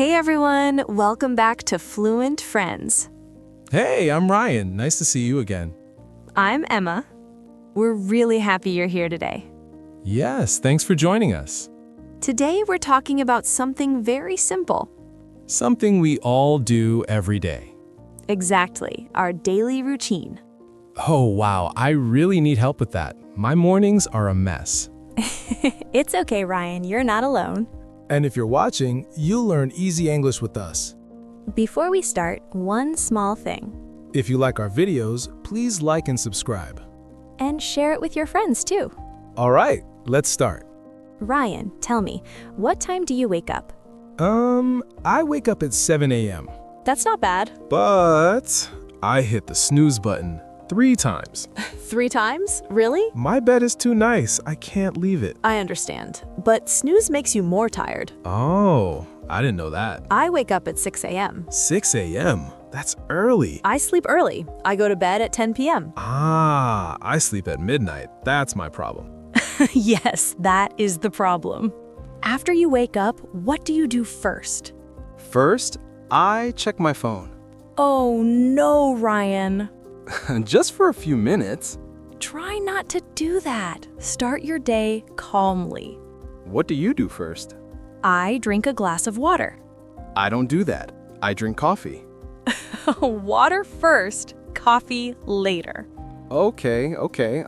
Hey everyone, welcome back to Fluent Friends. Hey, I'm Ryan. Nice to see you again. I'm Emma. We're really happy you're here today. Yes, thanks for joining us. Today we're talking about something very simple. Something we all do every day. Exactly, our daily routine. Oh, wow, I really need help with that. My mornings are a mess. It's okay, Ryan, you're not alone. And if you're watching, you'll learn easy English with us. Before we start, one small thing. If you like our videos, please like and subscribe. And share it with your friends too. All right, let's start. Ryan, tell me, what time do you wake up? I wake up at 7 a.m. That's not bad. But I hit the snooze button 3 times. 3 times? Really? My bed is too nice. I can't leave it. I understand, but snooze makes you more tired. Oh, I didn't know that. I wake up at 6 a.m. 6 a.m.? That's early. I sleep early. I go to bed at 10 p.m. Ah, I sleep at midnight. That's my problem. Yes, that is the problem. After you wake up, what do you do first? First, I check my phone. Oh no, Ryan. Just for a few minutes. Try not to do that. Start your day calmly. What do you do first? I drink a glass of water. I don't do that. I drink coffee. Water first, coffee later. Okay,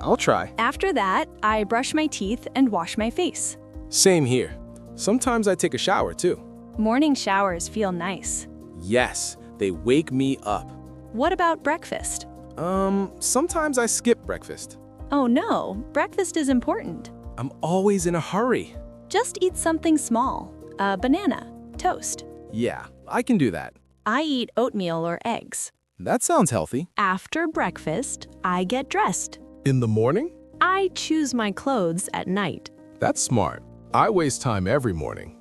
I'll try. After that, I brush my teeth and wash my face. Same here. Sometimes I take a shower too. Morning showers feel nice. Yes, they wake me up. What about breakfast? Sometimes I skip breakfast. Oh no, breakfast is important. I'm always in a hurry. Just eat something small. A banana, toast. Yeah, I can do that. I eat oatmeal or eggs. That sounds healthy. After breakfast, I get dressed. In the morning? I choose my clothes at night. That's smart. I waste time every morning.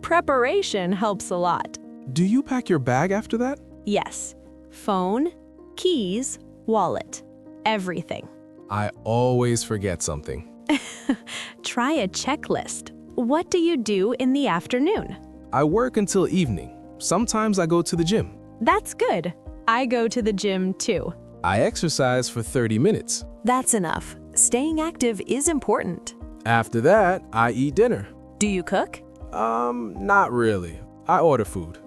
Preparation helps a lot. Do you pack your bag after that? Yes. Phone, keys, wallet, everything. I always forget something. Try a checklist. What do you do in the afternoon? I work until evening. Sometimes I go to the gym. That's good. I go to the gym too. I exercise for 30 minutes. That's enough. Staying active is important. After that, I eat dinner. Do you cook? Not really. I order food.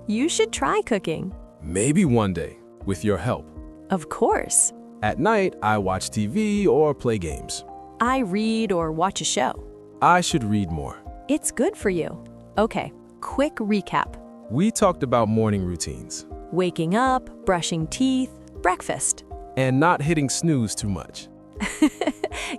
You should try cooking. Maybe one day, with your help. Of course. At night, I watch TV or play games. I read or watch a show. I should read more. It's good for you. Okay, quick recap. We talked about morning routines. Waking up, brushing teeth, breakfast. And not hitting snooze too much.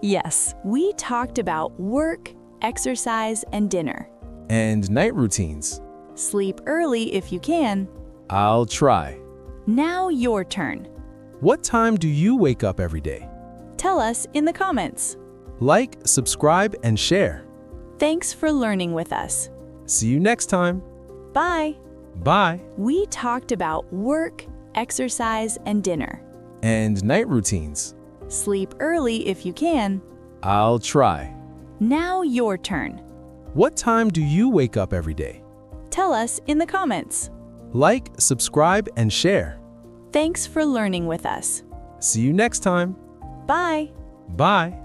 Yes, we talked about work, exercise, and dinner. And night routines. Sleep early if you can. I'll try. Now your turn. What time do you wake up every day? Tell us in the comments. Like, subscribe, and share. Thanks for learning with us. See you next time. Bye. Bye. We talked about work, exercise, and dinner. And night routines. Sleep early if you can. I'll try. Now your turn. What time do you wake up every day? Tell us in the comments. Like, subscribe, and share. Thanks for learning with us. See you next time. Bye. Bye.